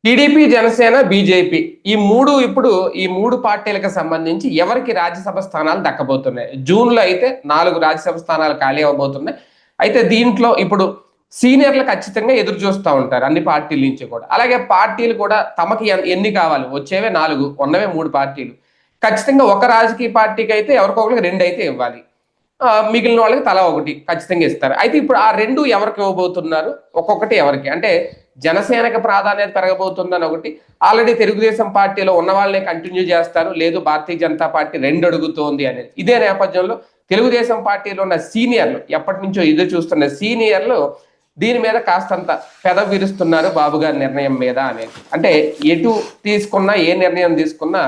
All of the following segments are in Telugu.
టీడీపీ, జనసేన, బీజేపీ ఈ మూడు పార్టీలకు సంబంధించి ఎవరికి రాజ్యసభ స్థానాలు దక్కబోతున్నాయి? జూన్లో అయితే 4 రాజ్యసభ స్థానాలు ఖాళీ అవబోతున్నాయి. అయితే దీంట్లో ఇప్పుడు సీనియర్లు ఖచ్చితంగా ఎదురు చూస్తూ ఉంటారు అన్ని పార్టీల నుంచి కూడా. అలాగే పార్టీలు కూడా తమకి ఎన్ని కావాలి, వచ్చేవే 4, ఉన్నవే 3 పార్టీలు. ఖచ్చితంగా ఒక రాజకీయ పార్టీకి అయితే ఎవరికొకరికి 2 అయితే ఇవ్వాలి, మిగిలిన వాళ్ళకి తలా 1 ఖచ్చితంగా ఇస్తారు. అయితే ఇప్పుడు ఆ 2 ఎవరికి ఇవ్వబోతున్నారు, ఒక్కొక్కటి ఎవరికి అంటే జనసేనకు ప్రాధాన్యత పెరగబోతుందని ఒకటి, ఆల్రెడీ తెలుగుదేశం పార్టీలో ఉన్న వాళ్ళని కంటిన్యూ చేస్తారు, లేదు భారతీయ జనతా పార్టీ 2 అడుగుతోంది అనేది. ఇదే నేపథ్యంలో తెలుగుదేశం పార్టీలో ఉన్న సీనియర్లు, ఎప్పటి నుంచో ఎదురు చూస్తున్న సీనియర్లు దీని మీద కాస్తంత పెద విరుస్తున్నారు బాబు గారి నిర్ణయం మీద అనేది. అంటే ఎటు తీసుకున్నా, ఏ నిర్ణయం తీసుకున్నా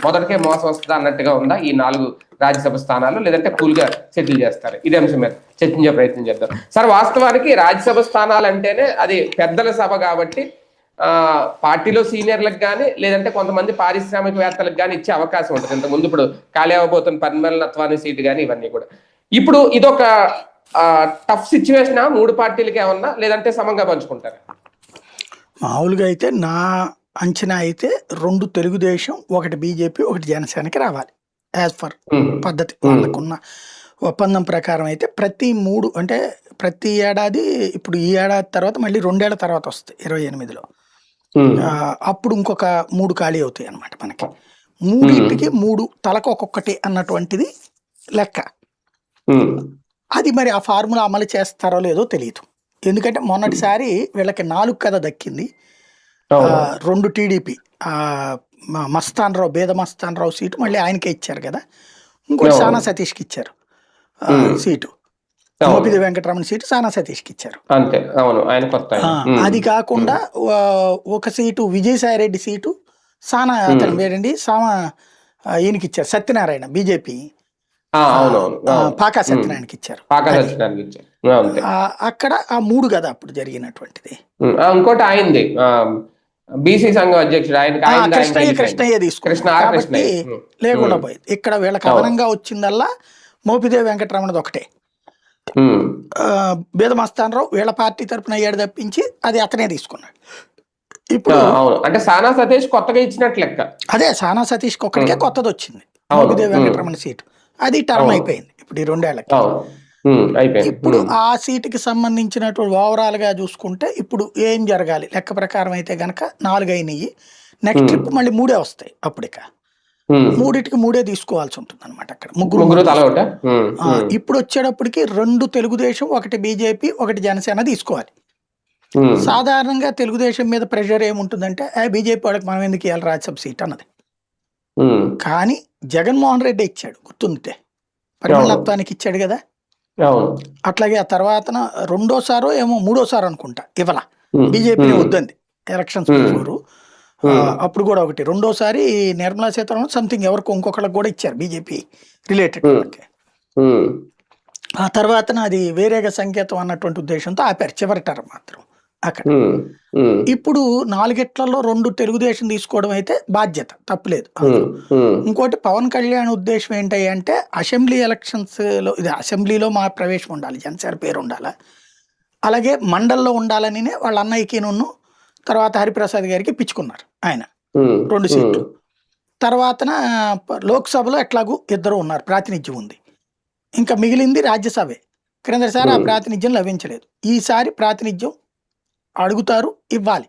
మొదటికే మోసం వస్తుందా అన్నట్టుగా ఉందా ఈ 4 రాజ్యసభ స్థానాలు, లేదంటే కూల్గా సెటిల్ చేస్తారు? ఇదే అంశం మీద చర్చించే ప్రయత్నం చేద్దాం. సార్, వాస్తవానికి రాజ్యసభ స్థానాలు అంటేనే అది పెద్దల సభ కాబట్టి పార్టీలో సీనియర్లకు కానీ, లేదంటే కొంతమంది పారిశ్రామికవేత్తలకు కానీ ఇచ్చే అవకాశం ఉంటుంది. ఇంతకుముందు ఇప్పుడు ఖాళీ అవ్వబోతున్న పరిమళ నత్వాని సీటు కానీ ఇవన్నీ కూడా. ఇప్పుడు ఇదొక టఫ్ సిచ్యువేషన్ 3 పార్టీలకి ఏమన్నా, లేదంటే సమంగా పంచుకుంటారు? మామూలుగా అయితే నా అంచనా అయితే 2 తెలుగుదేశం, 1 బీజేపీ, 1 జనసేనకి రావాలి. యాజ్ ఫర్ పద్ధతి వాళ్ళకున్న ఒప్పందం ప్రకారం అయితే ప్రతి ఏడాది, ఇప్పుడు ఈ ఏడాది తర్వాత మళ్ళీ 2 ఏళ్ల తర్వాత వస్తాయి 28లో. అప్పుడు ఇంకొక 3 ఖాళీ అవుతాయి అన్నమాట మనకి. 3 తలకు ఒక్కొక్కటి అన్నటువంటిది లెక్క. అది మరి ఆ ఫార్ములా అమలు చేస్తారో లేదో తెలియదు. ఎందుకంటే మొన్నటిసారి వీళ్ళకి 4 కదా దక్కింది. 2 టీడీపీ, బేద మస్తాన్ రావు సీటు మళ్ళీ ఆయనకే ఇచ్చారు కదా. ఇంకోటి సానా సతీష్కి ఇచ్చారు సీటు, మోపిదేవి వెంకటరమణ సీటు సానా సతీష్కి ఇచ్చారు. అది కాకుండా ఒక సీటు విజయసాయి రెడ్డి సీటు సానా అతను వేరండి ఈయనకి ఇచ్చారు, సత్యనారాయణ బీజేపీ పాకా సత్యనారాయణకి ఇచ్చారు. అక్కడ ఆ 3 కదా అప్పుడు జరిగినటువంటిది. ఇంకోటి ఆయనది బీసీ సంఘం అధ్యక్షుడు కృష్ణయ్య తీసుకున్నారు కాబట్టి లేకుండా పోయింది. ఇక్కడ వీళ్ళకి అదనంగా వచ్చిందల్లా మోపిదేవి వెంకటరమణది ఒకటే. బేదమస్తాన్ రావు వీళ్ళ పార్టీ తరఫున అయ్యాడు తప్పించి అది అతనే తీసుకున్నాడు. ఇప్పుడు అంటే సానా సతీష్ కొత్తగా ఇచ్చినట్లు లెక్క. అదే సానా సతీష్ ఒక్కడికే కొత్తది వచ్చింది, మోపిదేవి వెంకటరమణ సీటు. అది టర్మ్ అయిపోయింది ఇప్పుడు ఈ 2 ఏళ్లకి. ఇప్పుడు ఆ సీటుకి సంబంధించినటువంటి ఓవరాల్ గా చూసుకుంటే ఇప్పుడు ఏం జరగాలి లెక్క ప్రకారం అయితే గనక 4 అయినాయి. నెక్స్ట్ ట్రిప్ మళ్ళీ 3 వస్తాయి. అప్పుడిక 3టికి 3 తీసుకోవాల్సి ఉంటుంది అనమాట. అక్కడ ముగ్గురు. ఇప్పుడు వచ్చేటప్పటికి 2 తెలుగుదేశం, 1 బీజేపీ, 1 జనసేన తీసుకోవాలి. సాధారణంగా తెలుగుదేశం మీద ప్రెషర్ ఏముంటుందంటే బీజేపీ వాళ్ళకి మనం ఎందుకు ఇవ్వాలి రాజ్యసభ సీట్ అన్నది. కానీ జగన్మోహన్ రెడ్డి ఇచ్చాడు, గుర్తుందితే పరిమళత్వానికి ఇచ్చాడు కదా. అట్లాగే ఆ తర్వాత 2వ ఏమో 3వ అనుకుంటా ఇవాళ బీజేపీని వద్దంది ఎలక్షన్స్ బిఫోర్. అప్పుడు కూడా ఒకటి 2వ నిర్మలా సీతారామన్ సంథింగ్ ఎవరికో ఇంకొకళ్ళకి కూడా ఇచ్చారు బీజేపీ రిలేటెడ్ వాళ్ళకి. ఆ తర్వాత అది వేరేగా సంకేతం అన్నటువంటి ఉద్దేశంతో ఆపారు చివరి టర్మ్ మాత్రం అక్కడ. ఇప్పుడు 4 2 తెలుగుదేశం తీసుకోవడం అయితే బాధ్యత, తప్పులేదు. ఇంకోటి పవన్ కళ్యాణ్ ఉద్దేశం ఏంటి అంటే అసెంబ్లీ ఎలక్షన్స్ లో అసెంబ్లీలో మా ప్రవేశం ఉండాలి, జనసేన పేరు ఉండాలా, అలాగే మండల్లో ఉండాలని వాళ్ళ అన్నయ్యకి తర్వాత హరిప్రసాద్ గారికి పిచ్చుకున్నారు ఆయన 2 సీట్లు. తర్వాత లోక్సభలో ఎట్లాగూ 2 ఉన్నారు, ప్రాతినిధ్యం ఉంది. ఇంకా మిగిలింది రాజ్యసభే. క్రిందసారి ఆ ప్రాతినిధ్యం లభించలేదు, ఈసారి ప్రాతినిధ్యం అడుగుతారు, ఇవ్వాలి.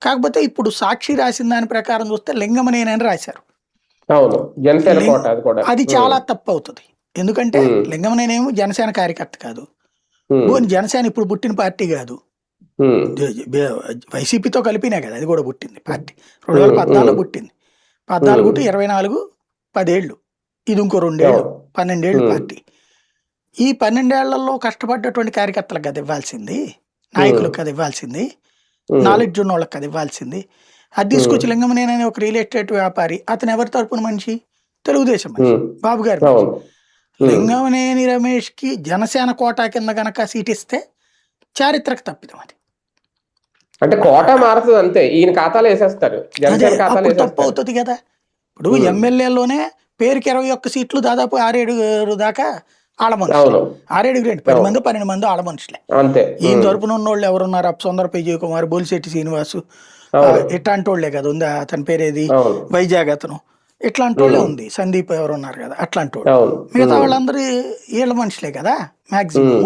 కాకపోతే ఇప్పుడు సాక్షి రాసిన దాని ప్రకారం చూస్తే లింగమనేనని రాశారు. అది చాలా తప్పు అవుతుంది. ఎందుకంటే లింగమనేనేమో జనసేన కార్యకర్త కాదు, జనసేన ఇప్పుడు పుట్టిన పార్టీ కాదు, వైసీపీతో కలిపినే కదా అది కూడా పుట్టింది పార్టీ. 2014 పుట్టింది, 14 టు 24 10 ఏళ్ళు, ఇది ఇంకో 2 ఏళ్ళు 12 ఏళ్ళు పార్టీ. ఈ 12 ఏళ్లలో కష్టపడ్డటువంటి కార్యకర్తలకు కదా ఇవ్వాల్సింది, నాయకులకు కదా ఇవ్వాల్సింది, నాలెడ్జ్ ఉన్న వాళ్ళకి కదా ఇవ్వాల్సింది. అది తీసుకొచ్చి లింగమనేనని ఒక రియల్ ఎస్టేట్ వ్యాపారి, అతను ఎవరి తరపున మనిషి, తెలుగుదేశం మనిషి, బాబు గారి మనిషి. లింగమనేని రమేష్ కి జనసేన కోటా కింద గనక సీట్ ఇస్తే చారిత్రక తప్పిదం అది. అంటే కోటా మారుతుంది అంతే, ఈయన ఖాతాలో వేసేస్తారు, తప్పు అవుతుంది కదా. ఇప్పుడు ఎమ్మెల్యేలోనే పేరుకి 21 సీట్లు, దాదాపు 6-7 దాకా ఆడ మనుషులు, 6-7 10 మంది 12 మంది ఆడ మనుషులే. ఈయన తరపున ఉన్న వాళ్ళు ఎవరున్నారు, అప్సందర్ విజయ్ కుమార్, బోలిశెట్టి శ్రీనివాసు, అవును ఇట్లాంటి వాళ్ళే కదా ఉంది, అతని పేరేది అవును వైజాగ్ అతను, ఇట్లాంటి వాళ్ళే ఉంది, సందీప్ ఎవరు ఉన్నారు కదా అట్లాంటి వాళ్ళు. అవును మిగతా వాళ్ళందరూ వీళ్ళ మనుషులే కదా మాక్సిమం.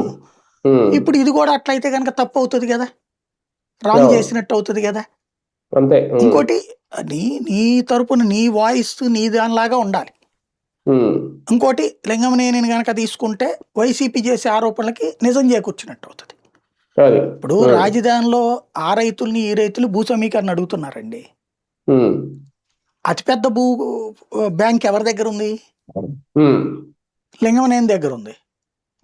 ఉమ్, ఇప్పుడు ఇది కూడా అట్లయితే కనుక తప్పు అవుతుంది కదా, రాంగ్ అవును చేసినట్టు అవుతుంది కదా. అంతే. ఇంకోటి నీ నీ తరపున నీ వాయిస్ నీ దానిలాగా ఉండాలి. ఉమ్, ఇంకోటి లింగమనేనిని కనుక తీసుకుంటే వైసీపీ చేసే ఆరోపణలకి నిజం చేకూర్చినట్టు అవుతుంది. అది ఇప్పుడు రాజధానిలో ఆ రైతుల్ని ఈ రైతులు భూ సమీకరణ అడుగుతున్నారండి. ఉమ్, అతిపెద్ద బ్యాంక్ ఎవరి దగ్గర ఉంది? ఉమ్, లింగమనేని దగ్గర ఉంది.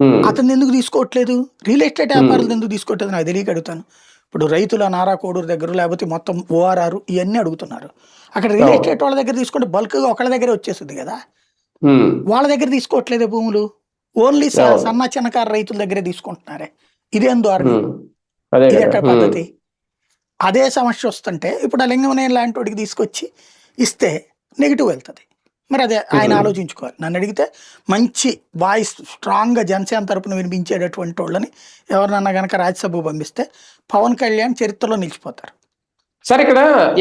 ఉమ్, అతను ఎందుకు తీసుకోవట్లేదు? రియల్ ఎస్టేట్ ఉమ్, వ్యాపారులు ఎందుకు తీసుకోవట్లేదు నాకు తెలియక అడుగుతాను. ఇప్పుడు రైతుల నారా కోడూరు దగ్గర లేకపోతే మొత్తం ఓఆర్ఆర్ ఇవన్నీ అడుగుతున్నారు. అక్కడ రియల్ అవును ఎస్టేట్ వాళ్ళ దగ్గర తీసుకుంటే బల్క్గా ఒకళ్ళ దగ్గరే వచ్చేస్తుంది కదా. ఉమ్, వాళ్ళ దగ్గర తీసుకోవట్లేదే భూములు, ఓన్లీ అవును సన్న చిన్నకారు రైతుల దగ్గరే తీసుకుంటున్నారే. ఇదేం ధోరణి? ఉమ్, అదే ఇది కదా. ఎక్కడ పద్ధతి? అదే సమస్య వస్తుంటే ఇప్పుడు ఆ లింగమనేని లాంటి వాడికి తీసుకొచ్చి ఇస్తే నెగిటివ్ వెళ్తుంది. మరి అదే ఆయన ఉమ్, ఆలోచించుకోవాలి. నన్ను అడిగితే మంచి వాయిస్ స్ట్రాంగ్గా జనసేన తరపున వినిపించేటటువంటి వాళ్ళని ఎవరినన్నా కనుక రాజ్యసభకు పంపిస్తే పవన్ కళ్యాణ్ చరిత్రలో నిలిచిపోతారు. సరే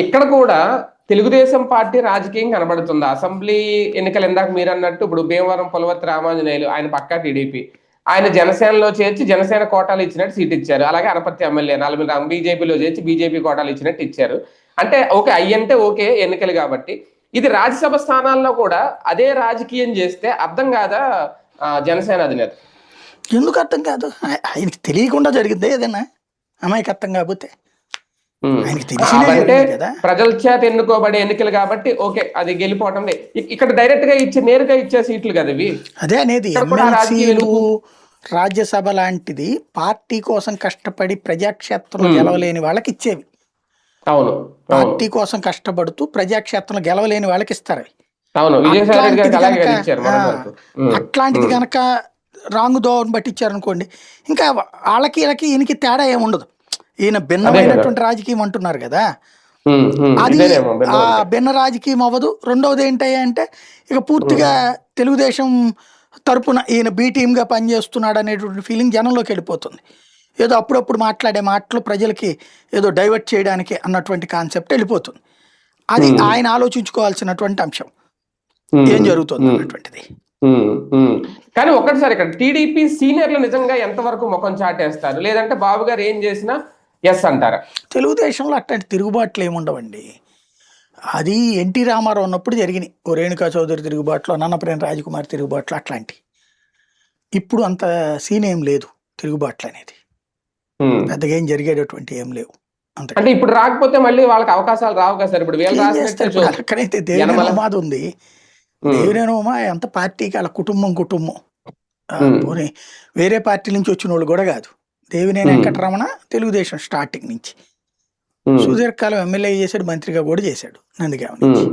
ఇక్కడ కూడా తెలుగుదేశం పార్టీ రాజకీయం కనబడుతుంది. అసెంబ్లీ ఎన్నికలు ఇందాక మీరు అన్నట్టు ఇప్పుడు భీమవరం పులవర్తి రామాంజనేయులు ఆయన పక్కా టీడీపీ, ఆయన జనసేనలో చేర్చి జనసేన కోటాలు ఇచ్చినట్టు సీట్ ఇచ్చారు. అలాగే అనపర్తి ఎమ్మెల్యే 40 బీజేపీలో చేర్చి బీజేపీ కోటాలు ఇచ్చినట్టు ఇచ్చారు. అంటే ఓకే అయ్యంటే ఓకే ఎన్నికలు కాబట్టి, ఇది రాజ్యసభ స్థానాల్లో కూడా అదే రాజకీయం చేస్తే అర్థం కాదా జనసేన అధినేత? ఎందుకు అర్థం కాదు? ఆయనకి తెలియకుండా జరిగిందే ఏదైనా అమాయకత్వం కాకపోతే, ఆయనకి తెలిసినే అవంటే జరిగింది కదా. ప్రజల చేత ఎన్నుకోబడే ఎన్నికలు కాబట్టి ఓకే అది గెలిపోవటం ఇక్కడ డైరెక్ట్ గా ఇచ్చే నేరుగా ఇచ్చే సీట్లు కదా ఇవి. అదే అనేది ఇక్కడ కూడా ఆ రాజకీయం ఎమ్మెల్సీలు ఎందుకు? రాజ్యసభ లాంటిది పార్టీ కోసం కష్టపడి ప్రజాక్షేత్రంలో గెలవలేని వాళ్ళకి ఇచ్చేవి. అవును అవును పార్టీ కోసం కష్టపడుతూ ప్రజాక్షేత్రంలో గెలవలేని వాళ్ళకి ఇస్తారు అవి. అవును విజయసాయి రెడ్డి గారికి అట్లాంటిది అలాగే కనుక కదా ఇచ్చారు మొన్నటి వరకు. అట్లాంటిది కనుక రాంగ్ దోవను పట్టించారనుకోండి, ఇంకా వాళ్ళకి వీళ్ళకి ఈయనకి తేడా ఏమి ఉండదు. ఈయన అదే కదా. భిన్నమైనటువంటి రాజకీయం అంటున్నారు కదా, అది ఇదేనేమో ఆ భిన్నం అంటే. భిన్న రాజకీయం అవ్వదు. రెండవది ఏంటంటే ఇక పూర్తిగా తెలుగుదేశం తరపున ఈయన బి టీమ్గా పనిచేస్తున్నాడు అనేటువంటి ఫీలింగ్ జనంలోకి వెళ్ళిపోతుంది. ఏదో అప్పుడప్పుడు మాట్లాడే మాటలు ప్రజలకి ఏదో డైవర్ట్ చేయడానికి అన్నటువంటి కాన్సెప్ట్ వెళ్ళిపోతుంది. అది ఆయన ఆలోచించుకోవాల్సినటువంటి అంశం, ఏం జరుగుతుంది అన్నటువంటిది. కానీ ఒక్కటిసారి ఇక్కడ టీడీపీ సీనియర్లు నిజంగా ఎంతవరకు ముఖం చాటేస్తారు, లేదంటే బాబు గారు ఏం చేసినా ఎస్ అంటారా? తెలుగుదేశంలో అట్లాంటి తిరుగుబాట్లు ఏముండవండి. అది ఎన్టీ రామారావు ఉన్నప్పుడు జరిగినాయి. ఓ రేణుకా చౌదరి తిరుగుబాట్లు, నన్నపనేని రాజకుమార్ తిరుగుబాట్లు అట్లాంటి. ఇప్పుడు అంత సీన్ ఏం లేదు తిరుగుబాట్లు అనేది, పెద్దగా ఏం జరిగేటటువంటి ఏం లేవు. అంతే. అంటే ఇప్పుడు రాకపోతే మళ్ళీ వాళ్ళకి అవకాశాలు రావు కదా సార్. ఇప్పుడు వీళ్ళు ఏం రాసినట్టే చేస్తారు? ఇప్పుడు అక్కడైతే దేవినేని ఉమాది ఉంది. దేవినేని ఉమా ఎంత పార్టీకి వాళ్ళ కుటుంబం. పోనీ వేరే పార్టీ నుంచి వచ్చిన వాళ్ళు కూడా కాదు. దేవినేని వెంకటరమణ తెలుగుదేశం స్టార్టింగ్ నుంచి సుదీర్ఘకాలం ఎమ్మెల్యే చేశాడు, మంత్రిగా కూడా చేశాడు నందిగామ నుంచి.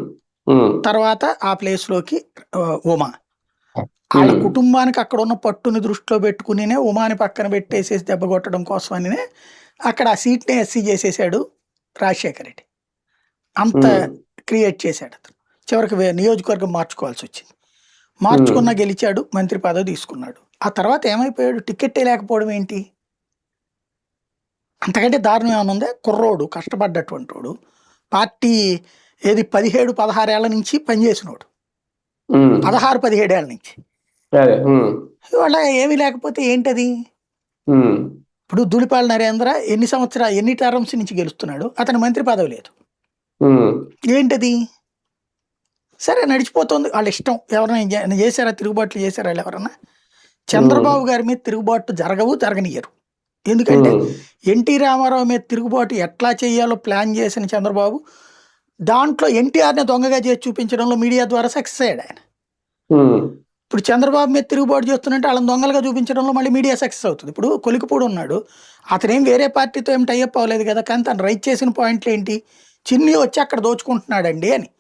తర్వాత ఆ ప్లేస్ లోకి ఉమా, వాళ్ళ కుటుంబానికి అక్కడ ఉన్న పట్టుని దృష్టిలో పెట్టుకునినే ఉమాని పక్కన పెట్టేసేసి దెబ్బ కొట్టడం కోసమనినే అక్కడ ఆ సీట్ని ఎస్సీ చేసేసాడు రాజశేఖర రెడ్డి. అంత క్రియేట్ చేశాడు అతను. చివరికి నియోజకవర్గం మార్చుకోవాల్సి వచ్చింది. మార్చుకున్నా గెలిచాడు, మంత్రి పదవి తీసుకున్నాడు. ఆ తర్వాత ఏమైపోయాడు? టికెట్టే లేకపోవడం ఏంటి? అంతకంటే దారుణం ఏమైనా ఉందే? కుర్రోడు కష్టపడ్డటువంటి వాడు, పార్టీ ఏది 17-16 ఏళ్ల నుంచి పనిచేసినోడు, 16-17 ఏళ్ల నుంచి. ఇవాళ ఏమీ లేకపోతే ఏంటది? ఇప్పుడు ధూళిపాల నరేంద్ర ఎన్ని టర్మ్స్ నుంచి గెలుస్తున్నాడు, అతని మంత్రి పదవి లేదు. ఏంటది? సరే నడిచిపోతుంది, వాళ్ళ ఇష్టం. ఎవరైనా చేశారా తిరుగుబాట్లు? చేశారా వాళ్ళు ఎవరన్నా? చంద్రబాబు గారి మీద తిరుగుబాటు జరగనియ్యరు. ఎందుకంటే ఎన్టీ రామారావు మీద తిరుగుబాటు ఎట్లా చేయాలో ప్లాన్ చేసిన చంద్రబాబు దాంట్లో ఎన్టీఆర్ని దొంగగా చేసి చూపించడంలో మీడియా ద్వారా సక్సెస్ అయ్యాడు ఆయన. ఇప్పుడు చంద్రబాబు మీద తిరుగుబాటు చేస్తున్నట్టు వాళ్ళని దొంగలుగా చూపించడంలో మళ్ళీ మీడియా సక్సెస్ అవుతుంది. ఇప్పుడు కొలికిపూడి ఉన్నాడు, అతనేం వేరే పార్టీతో ఏం టైఅప్ అవ్వలేదు కదా, కానీ తను రైట్ చేసిన పాయింట్లు ఏంటి? చిన్ని వచ్చి అక్కడ దోచుకుంటున్నాడండి అని.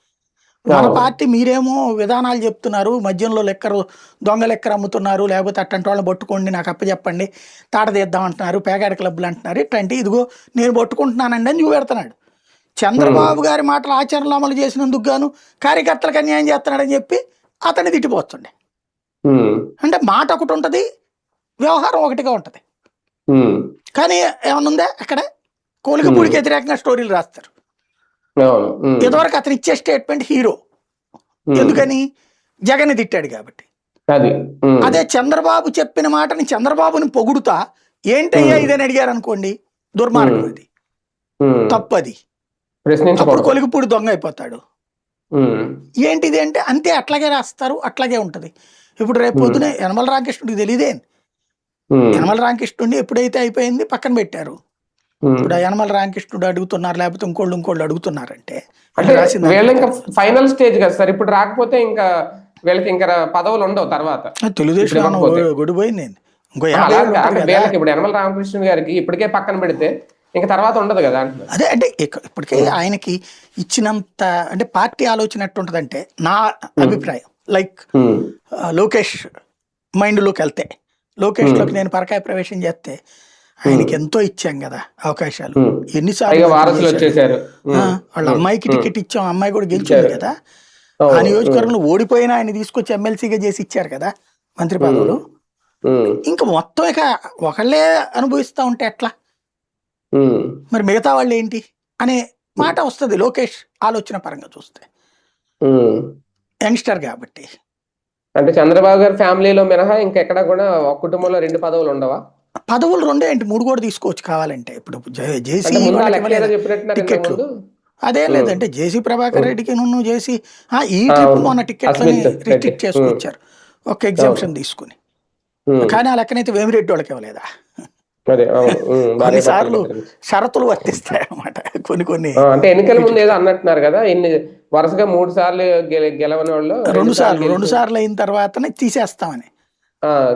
మన పార్టీ మీరేమో విధానాలు చెప్తున్నారు, మద్యంలో దొంగ లెక్కర అమ్ముతున్నారు, లేకపోతే అట్టంటి వాళ్ళని పట్టుకోండి నాకు అప్పచెప్పండి, తాట తీద్దాం అంటున్నారు, పేకాడ క్లబ్లు అంటున్నారు, ఇట్లాంటి ఇదిగో నేను పట్టుకుంటున్నానండి అని చూపెడుతున్నాడు. చంద్రబాబు గారి మాటలు ఆచరణలో అమలు చేసినందుకు గాను కార్యకర్తలకు అన్యాయం చేస్తున్నాడని చెప్పి అతన్ని తిట్టిపోతుండే. అంటే మాట ఒకటి ఉంటుంది, వ్యవహారం ఒకటిగా ఉంటుంది. కానీ ఏమన్నా ఉందా? అక్కడ కోలికపూడికి వ్యతిరేకంగా స్టోరీలు రాస్తారు. అవును. ఇదివరకు అతను ఇచ్చే స్టేట్మెంట్ హీరో, ఎందుకని జగన్ తిట్టాడు కాబట్టి. అది అదే చంద్రబాబు చెప్పిన మాటని చంద్రబాబుని పొగుడుతా ఏంటయ్యా ఇదని అడిగారు అనుకోండి, దుర్మార్గం, అది తప్పది. అప్పుడు కొలిగిపూడి దొంగ అయిపోతాడు. ఏంటిది అంటే అంతే, అట్లాగే రాస్తారు, అట్లాగే ఉంటది. ఇప్పుడు రేపు పొద్దునే యనమల రామకృష్ణుడికి తెలియదే, యనమల రామకృష్ణుడిని ఎప్పుడైతే అయిపోయింది పక్కన పెట్టారు. ఇప్పుడు యనమల రామకృష్ణుడు అడుగుతున్నారు, లేకపోతే ఇంకోళ్ళు అడుగుతున్నారంటే ఫైనల్ స్టేజ్ కదా సార్. ఇప్పుడు రాకపోతే ఇంకా వీళ్ళకి ఇంకా పదవులు ఉండవు తర్వాత. తెలుగుదేశం గొడిపోయింది. వీళ్ళకి ఇప్పుడు యనమల రామకృష్ణ గారికి ఇప్పటికే పక్కన పెడితే ఇంకా తర్వాత ఉండదు కదా. అదే అంటే ఇప్పటికే ఆయనకి ఇచ్చినంత అంటే పార్టీ ఆలోచన ఎట్టుంటదంటే నా అభిప్రాయం, లైక్ లోకేష్ మైండ్ లోకి వెళ్తే, లోకేష్ లోకి నేను పరకాయ ప్రవేశం చేస్తే ఆయనకి ఎంతో ఇచ్చాం కదా అవకాశాలు, ఎన్నిసార్లు వాళ్ళ అమ్మాయికి టికెట్ ఇచ్చాం, అమ్మాయి కూడా గెలిచింది కదా. ఆ నియోజకవర్గంలో ఓడిపోయినా ఆయన తీసుకొచ్చి ఎమ్మెల్సీగా చేసి ఇచ్చారు కదా మంత్రి పదవులు. ఇంకా మొత్తం ఇక ఒకళ్ళే అనుభవిస్తా ఉంటే ఎట్లా, మరి మిగతా వాళ్ళు ఏంటి అనే మాట వస్తుంది లోకేష్ ఆలోచన పరంగా చూస్తే, యంగ్స్టర్ కాబట్టి. అంటే చంద్రబాబు గారి ఫ్యామిలీలో మినహా ఇంకెక్కడ కూడా ఒక కుటుంబంలో 2 పదవులు ఉండవా? పదవులు 2 ఏంటి 3 కూడా తీసుకోవచ్చు కావాలంటే. ఇప్పుడు జేసీ టికెట్లు అదే లేదంటే జేసీ ప్రభాకర్ రెడ్డికి నువ్వు చేసి ఈ ట్రిప్ మొన్న టికెట్లని రిస్ట్రిక్ట్ చేసుకొచ్చారు ఒక ఎగ్జామ్షన్ తీసుకుని, కానీ ఆ లెక్కనైతే వేమిరెడ్డి వాళ్ళకి ఇవ్వలేదా? కొన్నిసార్లు షరతులు వర్తిస్తాయి అన్నమాట కొన్ని. అంటే ఎన్నికల ముందు ఏదో అన్నట్టున్నారు కదా, ఇన్ని వరుసగా 3 సార్లు గెలవని వాళ్ళు 2 సార్లు అయిన తర్వాత తీసేస్తామని,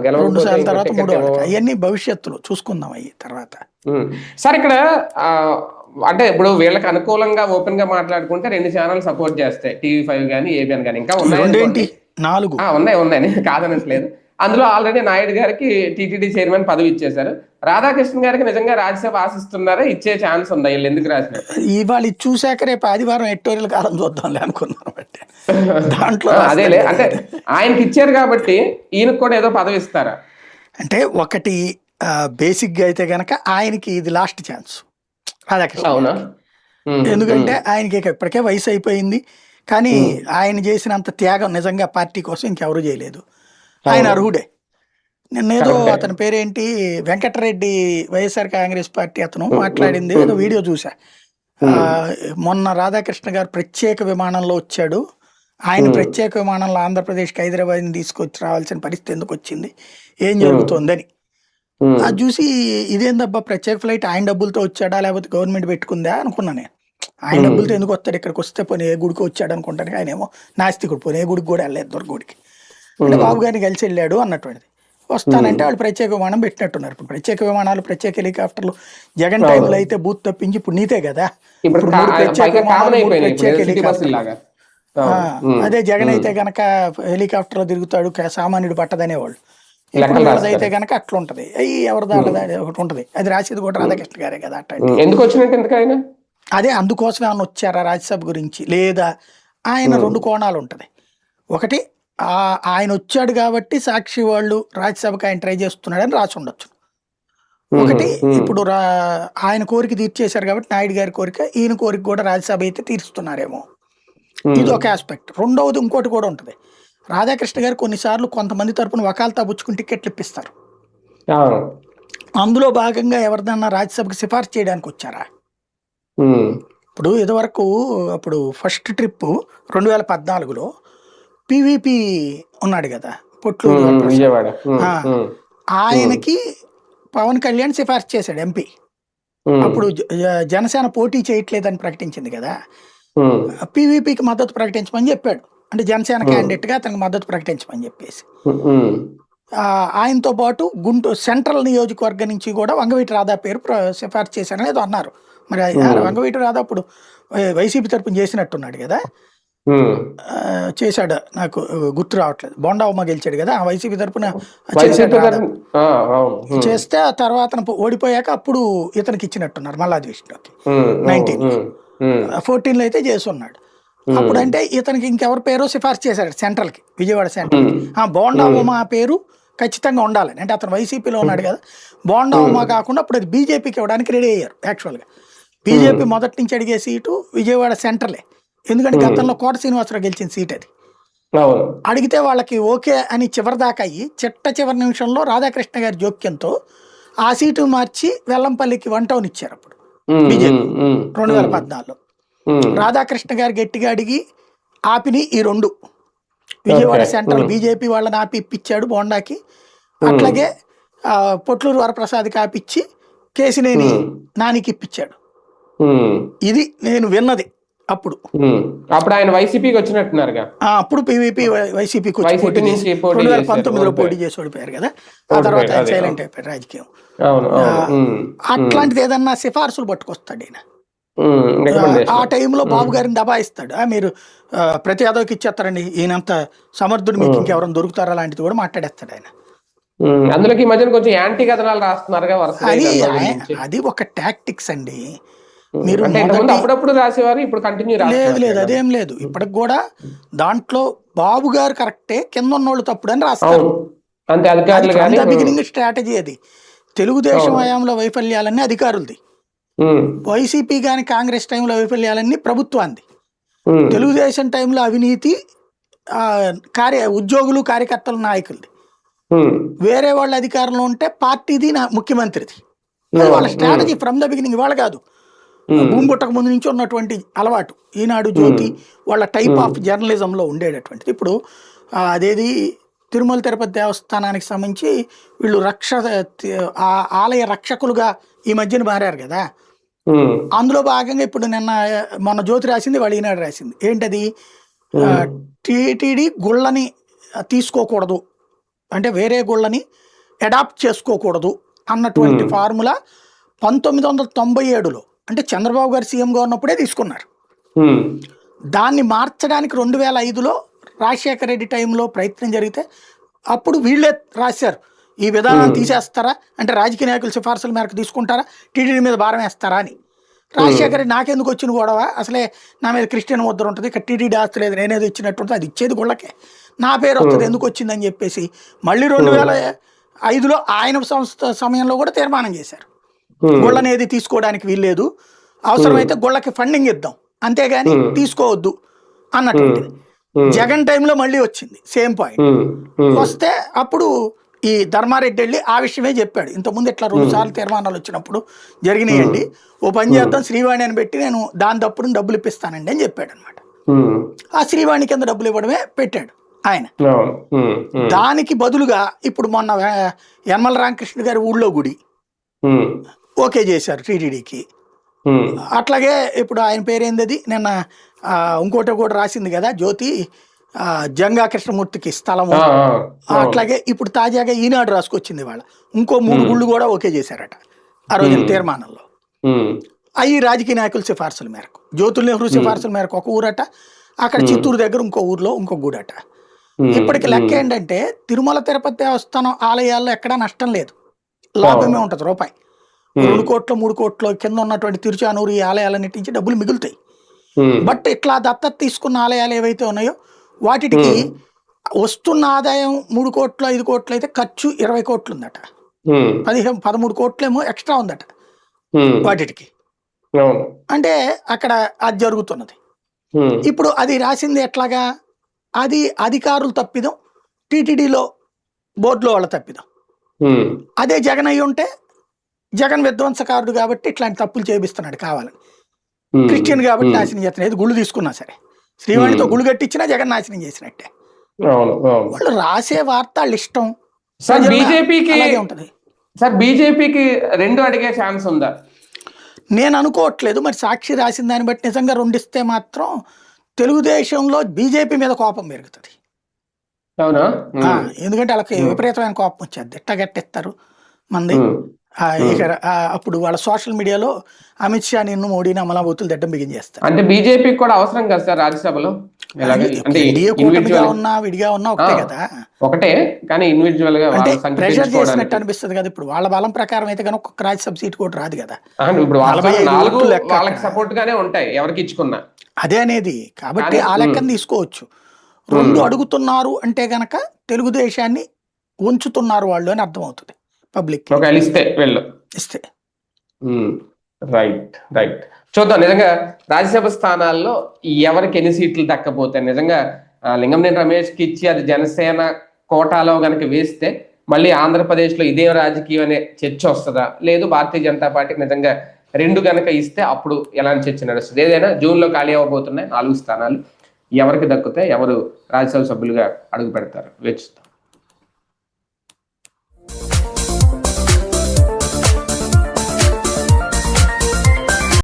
2 సార్లు తర్వాత 3 వాళ్ళకి. అవన్నీ భవిష్యత్తులో చూసుకుందాం అయ్యి తర్వాత. సార్ ఇక్కడ అంటే ఇప్పుడు వీళ్ళకి అనుకూలంగా ఓపెన్ గా మాట్లాడుకుంటే 2 ఛానల్ సపోర్ట్ చేస్తాయి, టీవీ5 కానీ ఏబిఎన్ కానీ. ఇంకా ఉన్నాయి 4 ఉన్నాయి కాదనట్లేదు. అందులో ఆల్రెడీ నాయుడు గారికి టీటీడీ చైర్మన్ పదవి ఇచ్చేశారు. రాధాకృష్ణ గారికి నిజంగా రాజ్యసభ ఆశిస్తున్నారా? ఇచ్చే ఛాన్స్ ఉందా? వీళ్ళు ఎందుకు రాసిన ఇవాళ చూశాక రేపు ఆదివారం ఎడిటోరియల్ కాలం చూద్దాంలే అనుకున్నాను. దాంట్లో అదేలే, అంటే ఆయనకి ఇచ్చారు కాబట్టి ఈయనకు కూడా ఏదో పదవి ఇస్తారా అంటే, ఒకటి బేసిక్ గా అయితే గనక ఆయనకి ఇది లాస్ట్ ఛాన్స్ రాధాకృష్ణ. అవునా? ఎందుకంటే ఆయనకి ఇప్పటికే వయసు అయిపోయింది, కానీ ఆయన చేసినంత త్యాగం నిజంగా పార్టీ కోసం ఇంకెవరు చేయలేదు. ఆయన అర్హుడే. నిన్నేదో అతని పేరేంటి వెంకటరెడ్డి, వైఎస్ఆర్ కాంగ్రెస్ పార్టీ అతను మాట్లాడింది ఏదో వీడియో చూసా. మొన్న రాధాకృష్ణ గారు ప్రత్యేక విమానంలో వచ్చాడు, ఆయన ప్రత్యేక విమానంలో ఆంధ్రప్రదేశ్కి హైదరాబాద్ని తీసుకొచ్చి రావాల్సిన పరిస్థితి ఎందుకు వచ్చింది, ఏం జరుగుతోందని అది చూసి ఇదేందబ్బా ప్రత్యేక ఫ్లైట్ ఆయన డబ్బులతో వచ్చాడా లేకపోతే గవర్నమెంట్ పెట్టుకుందా అనుకున్నా నేను. ఆయన డబ్బులతో ఎందుకు వస్తాడు, ఇక్కడికి వస్తే పోనీ ఏ గుడికి వచ్చాడు అనుకుంటాను. ఆయన ఏమో నాస్తికుడు, పోనీ ఏ గుడికి కూడా వెళ్ళలేదు, దుర్గుడికి. అంటే బాబు గారిని కలిసి వెళ్ళాడు అన్నటువంటిది. వస్తానంటే వాళ్ళు ప్రత్యేక విమానం పెట్టినట్టున్నారు. ఇప్పుడు ప్రత్యేక విమానాలు, ప్రత్యేక హెలికాప్టర్లు జగన్ టైంలో అయితే బూత్ తప్పించి ఇప్పుడు నీతే కదా. ఇప్పుడు ప్రత్యేక హెలికాప్టర్. అదే జగన్ అయితే గనక హెలికాప్టర్ లో తిరుగుతాడు, సామాన్యుడు పట్టదనేవాళ్ళు. ఇప్పుడు అయితే గనక అట్లా ఉంటది, అయ్యి ఎవరి దాళ్ళది ఒకటి ఉంటది. అది రాసేది కూడా రాధాకృష్ణ గారే కదా. అట్లా అదే అందుకోసమే ఏమన్నా వచ్చారా రాజ్యసభ గురించి, లేదా ఆయన 2 కోణాలు ఉంటది. ఒకటి ఆయన వచ్చాడు కాబట్టి సాక్షి వాళ్ళు రాజ్యసభకి ఆయన ట్రై చేస్తున్నాడని రాసి ఉండొచ్చు. ఒకటి ఇప్పుడు ఆయన కోరిక తీర్చేశారు కాబట్టి నాయుడు గారి కోరిక, ఈయన కోరిక కూడా రాజ్యసభ అయితే తీరుస్తున్నారేమో, ఇది ఒక ఆస్పెక్ట్. రెండవది ఇంకోటి కూడా ఉంటది. రాధాకృష్ణ గారు కొన్నిసార్లు కొంతమంది తరపున వకాల్తా పుచ్చుకుని టికెట్లు ఇప్పిస్తారు. అందులో భాగంగా ఎవరిదన్నా రాజ్యసభకి సిఫార్సు చేయడానికి వచ్చారా? ఇప్పుడు ఇదివరకు అప్పుడు ఫస్ట్ ట్రిప్ 2014లో పివిపి ఉన్నాడు కదా పొట్లూరు, ఆయనకి పవన్ కళ్యాణ్ సిఫార్సు చేశాడు ఎంపీ. అప్పుడు జనసేన పోటీ చేయట్లేదని ప్రకటించింది కదా, పివిపికి మద్దతు ప్రకటించమని చెప్పాడు. అంటే జనసేన క్యాండిడేట్ గా అతనికి మద్దతు ప్రకటించమని చెప్పేసి. ఆయనతో పాటు గుంటూరు సెంట్రల్ నియోజకవర్గం నుంచి కూడా వంగవీటి రాధా పేరు సిఫార్సు చేశారని ఏదో అన్నారు. మరి వంగవీటి రాధా అప్పుడు వైసీపీ తరపున చేసినట్టున్నాడు కదా, చేశాడు, నాకు గుర్తు రావట్లేదు. బొండావమ్మ గెలిచాడు కదా, ఆ వైసీపీ తరపున చేస్తే ఆ తర్వాత ఓడిపోయాక అప్పుడు ఇతనికి ఇచ్చినట్టున్నారు మల్లాది విష్ణుకి 2014లో అయితే చేసి ఉన్నాడు. అప్పుడు అంటే ఇతనికి ఇంకెవరి పేరో సిఫార్సు చేశాడు సెంట్రల్ కి, విజయవాడ సెంట్రల్ కి. బోండావమ్మ పేరు ఖచ్చితంగా ఉండాలని, అంటే అతను వైసీపీలో ఉన్నాడు కదా. బోండావమ్మ కాకుండా అప్పుడు అది బీజేపీకి ఇవ్వడానికి రెడీ అయ్యారు యాక్చువల్గా. బీజేపీ మొదటి నుంచి అడిగే సీటు విజయవాడ సెంట్రలే, ఎందుకంటే గతంలో కోట శ్రీనివాసరావు గెలిచిన సీట్ అది. అడిగితే వాళ్ళకి ఓకే అని చివరిదాకా అయ్యి చివరి నిమిషంలో రాధాకృష్ణ గారి జోక్యంతో ఆ సీటు మార్చి వెల్లంపల్లికి 1 టౌన్ ఇచ్చారు అప్పుడు బీజేపీ 2014లో. రాధాకృష్ణ గారు గట్టిగా అడిగి ఆపిని ఈ 2 విజయవాడ సెంట్రల్ బీజేపీ వాళ్ళని ఆపి ఇప్పించాడు బోండాకి. అట్లాగే పొట్లూరు వరప్రసాద్కి ఆపిచ్చి కేసినేని నానికి ఇప్పించాడు. ఇది నేను విన్నది. అప్పుడు ఆయన వైసీపీకి వచ్చినట్టున్నారుగా. అప్పుడు పీవీపీ వైసీపీకి వచ్చి 2019లో పోటీ చేసి ఓడిపోయారు కదా. ఆ తర్వాత ఆయన సైలెంట్ అయిపోయారు రాజకీయం. అట్లాంటిది ఏదన్నా సిఫార్సులు పట్టుకొస్తాడు ఈయన. ఆ టైంలో బాబు గారిని దబాయిస్తాడు. మీరు ప్రతి యాదవ్కి ఇచ్చేస్తారండి, ఈయనంత సమర్థుడు, మీకు ఇంకెవరైనా దొరుకుతారా అలాంటిది కూడా మాట్లాడేస్తాడు ఆయన. అందులోకి ఈ మధ్యన కొంచెం యాంటీ కథనాలు రాస్తున్నారుగా. అది ఒక టాక్టిక్స్ అండి. మీరు అప్పుడప్పుడు రాసేవారు, ఇప్పుడు కంటిన్యూ లేదు అదేం లేదు. ఇప్పటికి కూడా దాంట్లో బాబు గారు కరెక్టే, కింద ఉన్నోళ్ళు తప్పుడు అని రాస్తారు. బిగినింగ్ స్ట్రాటజీ అది. తెలుగుదేశం హయాంలో వైఫల్యాలన్నీ అధికారులది, వైసీపీ గాని కాంగ్రెస్ టైంలో వైఫల్యాలన్నీ ప్రభుత్వాన్ని, తెలుగుదేశం టైంలో అవినీతి ఉద్యోగులు కార్యకర్తలు నాయకులది, వేరే వాళ్ళ అధికారంలో ఉంటే పార్టీది ముఖ్యమంత్రిది. వాళ్ళ స్ట్రాటజీ ఫ్రమ్ ద బిగినింగ్. వాళ్ళ కాదు, భూమి పుట్టక ముందు నుంచి ఉన్నటువంటి అలవాటు. ఈనాడు జ్యోతి వాళ్ళ టైప్ ఆఫ్ జర్నలిజంలో ఉండేటటువంటిది. ఇప్పుడు అదేది తిరుమల తిరుపతి దేవస్థానానికి సంబంధించి వీళ్ళు ఆలయ రక్షకులుగా ఈ మధ్యన మారారు కదా. అందులో భాగంగా ఇప్పుడు మొన్న జ్యోతి రాసింది, వాళ్ళు ఈనాడు రాసింది. ఏంటది, టీటీడీ గుళ్ళని తీసుకోకూడదు అంటే వేరే గుళ్ళని అడాప్ట్ చేసుకోకూడదు అన్నటువంటి ఫార్ములా 1997లో అంటే చంద్రబాబు గారు సీఎంగా ఉన్నప్పుడే తీసుకున్నారు. దాన్ని మార్చడానికి 2005లో రాజశేఖర రెడ్డి టైంలో ప్రయత్నం జరిగితే అప్పుడు వీళ్ళే రాశారు, ఈ విధానాన్ని తీసేస్తారా అంటే రాజకీయ నాయకుల సిఫార్సుల మేరకు తీసుకుంటారా, టీటీడీ మీద భారం వేస్తారా అని. రాజశేఖర రెడ్డి నాకెందుకు వచ్చిన గొడవ, అసలే నా మీద క్రిస్టియన్ ముద్ర ఉంటుంది, ఇక్కడ టీటీడీ ఆస్తి లేదు, నేనేదో ఇచ్చినట్టు ఉంటుంది, అది ఇచ్చేది గుళ్ళకే, నా పేరు వస్తుంది, ఎందుకు వచ్చిందని చెప్పేసి మళ్ళీ 2005లో ఆయన సమయంలో కూడా తీర్మానం చేశారు, గుళ్ళనేది తీసుకోవడానికి వీల్లేదు, అవసరమైతే గుళ్ళకి ఫండింగ్ ఇద్దాం అంతేగాని తీసుకోవద్దు అన్నటువంటిది. జగన్ టైంలో మళ్ళీ వచ్చింది సేమ్ పాయింట్. వస్తే అప్పుడు ఈ ధర్మారెడ్డి వెళ్ళి ఆ విషయమే చెప్పాడు, ఇంతకుముందు ఇట్లా 2 సార్లు తీర్మానాలు వచ్చినప్పుడు జరిగినాయండి, ఓ పని చేద్దాం శ్రీవాణి అని పెట్టి నేను దాని తప్పుడు డబ్బులు ఇప్పిస్తానండి అని చెప్పాడు అనమాట. ఆ శ్రీవాణి కింద డబ్బులు ఇవ్వడమే పెట్టాడు ఆయన. దానికి బదులుగా ఇప్పుడు మొన్న యనమల రామకృష్ణ గారి ఊళ్ళో గుడి ఓకే చేశారు టీటీడీకి. అట్లాగే ఇప్పుడు ఆయన పేరేంది నిన్న ఇంకోటి కూడా రాసింది కదా జ్యోతి, జంగా కృష్ణమూర్తికి స్థలము. అట్లాగే ఇప్పుడు తాజాగా ఈనాడు రాసుకొచ్చింది వాళ్ళ ఇంకో 3 గుళ్ళు కూడా ఓకే చేశారట ఆ రోజు తీర్మానంలో. అవి రాజకీయ నాయకుల సిఫార్సుల మేరకు, జ్యోతుల నెహ్రూ సిఫార్సుల మేరకు ఒక ఊరట, అక్కడ చిత్తూరు దగ్గర ఇంకో ఊర్లో ఇంకో గుడట. ఇప్పటికి లెక్క ఏంటంటే తిరుమల తిరుపతి దేవస్థానం ఆలయాల్లో ఎక్కడా నష్టం లేదు, లాభమే ఉంటుంది, రూపాయి 2 కోట్లు 3 కోట్లు కింద ఉన్నటువంటి తిరుచానూరు ఈ ఆలయాలన్నిటి నుంచి డబ్బులు మిగులుతాయి. బట్ ఇట్లా దత్తత తీసుకున్న ఆలయాలు ఏవైతే ఉన్నాయో వాటికి వస్తున్న ఆదాయం 3 కోట్లు 5 కోట్లు అయితే ఖర్చు 20 కోట్లు ఉందట, 13 కోట్లేమో ఎక్స్ట్రా ఉందట వాటికి. అంటే అక్కడ అది జరుగుతున్నది. ఇప్పుడు అది రాసింది ఎట్లాగా, అది అధికారులు తప్పిదం, టీటీడీలో బోర్డులో వాళ్ళ తప్పిదం. అదే జగన్ అయ్యి ఉంటే జగన్ విధ్వంసకారుడు కాబట్టి ఇట్లాంటి తప్పులు చేపిస్తున్నాడు కావాలని, క్రిస్టియన్ కాబట్టి నాశనం చేస్తున్నాడు. గుళ్ళు తీసుకున్నా సరే శ్రీవాణితో గుళ్ళు కట్టించినా జగన్ నాశనం చేసినట్టే. వాళ్ళు రాసే వార్త వాళ్ళ ఇష్టం. బీజేపీకి 2 అడిగే ఛాన్స్ ఉందా? నేను అనుకోవట్లేదు. మరి సాక్షి రాసిన దాన్ని బట్టి నిజంగా 2 ఇస్తే మాత్రం తెలుగుదేశంలో బీజేపీ మీద కోపం పెరుగుతుంది. ఎందుకంటే వాళ్ళకి విపరీతమైన కోపం వచ్చేది, ఎట్లా గట్టెత్తారు మంది. అప్పుడు వాళ్ళ సోషల్ మీడియాలో అమిత్ షా నిన్ను మోడీని అమలాబోతులు దడ్డం బిగించేస్తారు. అంటే బీజేపీకి కూడా అవసరం కదా సార్ రాజ్యసభలో, విడిగా ఉన్నా ఒకటే కదా, ఒకటే కానీ ఇండివిజువల్ గా ప్రెషర్ చేసినట్టు అనిపిస్తుంది కదా. ఇప్పుడు వాళ్ళ బలం ప్రకారం అయితే కనుక ఒక్క రాజ్యసభ సీట్ కూడా రాదు కదా. ఇప్పుడు వాళ్ళకి సపోర్ట్ గానే ఉంటాయి ఎవరికి ఇచ్చుకున్నా, అదే అనేది. కాబట్టి ఆ లెక్కను తీసుకోవచ్చు. 2 అడుగుతున్నారు అంటే గనక తెలుగుదేశాన్ని ఉంచుతున్నారు వాళ్ళు అని అర్థమవుతుంది పబ్లిక్. ఇస్తే రైట్ రైట్ చూద్దాం నిజంగా రాజ్యసభ స్థానాల్లో ఎవరికి ఎన్ని సీట్లు దక్కపోతాయి. నిజంగా లింగంనేని రమేష్కి ఇచ్చి అది జనసేన కోటాలో గనక వేస్తే మళ్ళీ ఆంధ్రప్రదేశ్లో ఇదే రాజకీయం అనే చర్చ వస్తుందా, లేదు భారతీయ జనతా పార్టీకి నిజంగా రెండు గనక ఇస్తే అప్పుడు ఎలాంటి చర్చ నడుస్తుంది. ఏదైనా జూన్లో ఖాళీ అవ్వబోతున్నాయి 4 స్థానాలు. ఎవరికి దక్కుతాయి, ఎవరు రాజ్యసభ సభ్యులుగా అడుగు పెడతారు వేచి చూద్దాం.